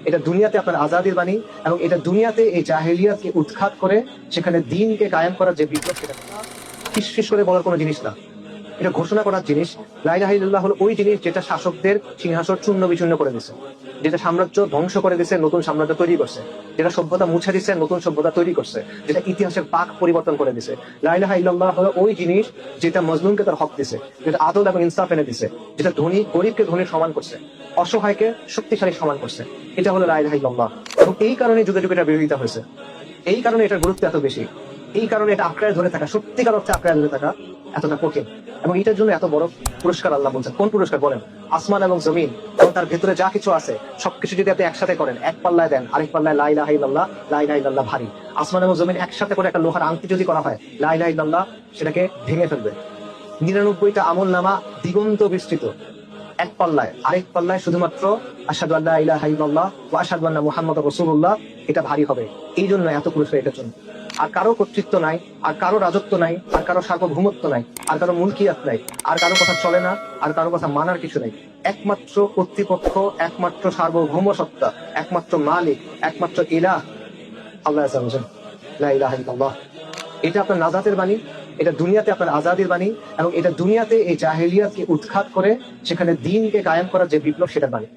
এটা দুনিয়াতে আপনার আজাদির বাণী, এবং এটা দুনিয়াতে এই জাহেলিয়াতকে উৎখাত করে সেখানে দিনকে কায়েম করার যে বিপ্লব, সেটা ফিস করে বলার কোনো জিনিস না, এটা ঘোষণা করার জিনিস। লা ইলাহা ইল্লাল্লাহ হলো ওই জিনিস যেটা শাসকদের সিংহাসন চূর্ণ বিচূর্ণ করে দিছে, যেটা সাম্রাজ্য ধ্বংস করে দিছে, নতুন সাম্রাজ্য তৈরি করছে, যেটা সভ্যতা মুছে দিছে, নতুন সভ্যতা তৈরি করছে, যেটা ইতিহাসের পাক পরিবর্তন করে দিছে। লা ইলাহা ইল্লাল্লাহ হলো ওই জিনিস যেটা মজলুমকে তার হক দিছে, যেটা আদল এবং ইনসাফ এনে দিছে, যেটা ধনী গরিবকে ধনীর সমান করছে, অসহায়কে শক্তিশালী সমান করছে। এটা হলো লা ইলাহা ইল্লাল্লাহ। এবং এই কারণে যুগে যুগে এটা বিরোধিতা হয়েছে, এই কারণে এটার গুরুত্ব এত বেশি, এই কারণে এটা আঁকড়ায় ধরে থাকা, সত্যিকার অর্থে আঁকড়ায় ধরে থাকা এতটা কঠিন। এবং এটার জন্য এত বড় পুরস্কার আল্লাহ বলছেন। কোন পুরস্কার বলেন? আসমান এবং জমিন এবং তার ভেতরে যা কিছু আছে সবকিছু যদি আপনি একসাথে করেন, এক পাল্লায় দেন, আরেক পাল্লায় লা ইলাহা ইল্লাল্লাহ, লা ইলাহা ইল্লাল্লাহ ভারী। আসমান এবং জমিন একসাথে করে একটা লোহার আংটি যদি করা হয়, লা ইলাহা ইল্লাল্লাহ সেটাকে ভেঙে ফেলবে। 99টা আমল নামা দিগন্ত বিস্তৃত, এক পাল্লায়, আরেক পাল্লায় শুধুমাত্র আশহাদু আল্লা ইলাহা ইল্লাল্লাহ ওয়া আশহাদু আন্না মুহাম্মাদুর রাসূলুল্লাহ, এটা ভারী হবে। এই জন্য এত পুরস্কার এটার জন্য। আর কারো কর্তৃত্ব নাই, আর কারো রাজত্ব নাই, আর কারো সার্বভৌমত্ব নাই, আর কারো মুলকিয়াত নাই, আর কারো কথা চলে না, আর কারো কথা মানার কিছু নাই। একমাত্র কর্তৃপক্ষ, একমাত্র সার্বভৌম সত্তা, একমাত্র মালিক, একমাত্র ইলাহ আল্লাহ আযজা ওয়া জাল্লা। লা ইলাহা ইল্লাল্লাহ। এটা আপনার নাজাতের বাণী, এটা দুনিয়াতে আপনার আজাদির বাণী, এবং এটা দুনিয়াতে এই জাহেলিয়াতকে উৎখাত করে সেখানে দিনকে কায়েম করার যে বিপ্লব, সেটার বাণী।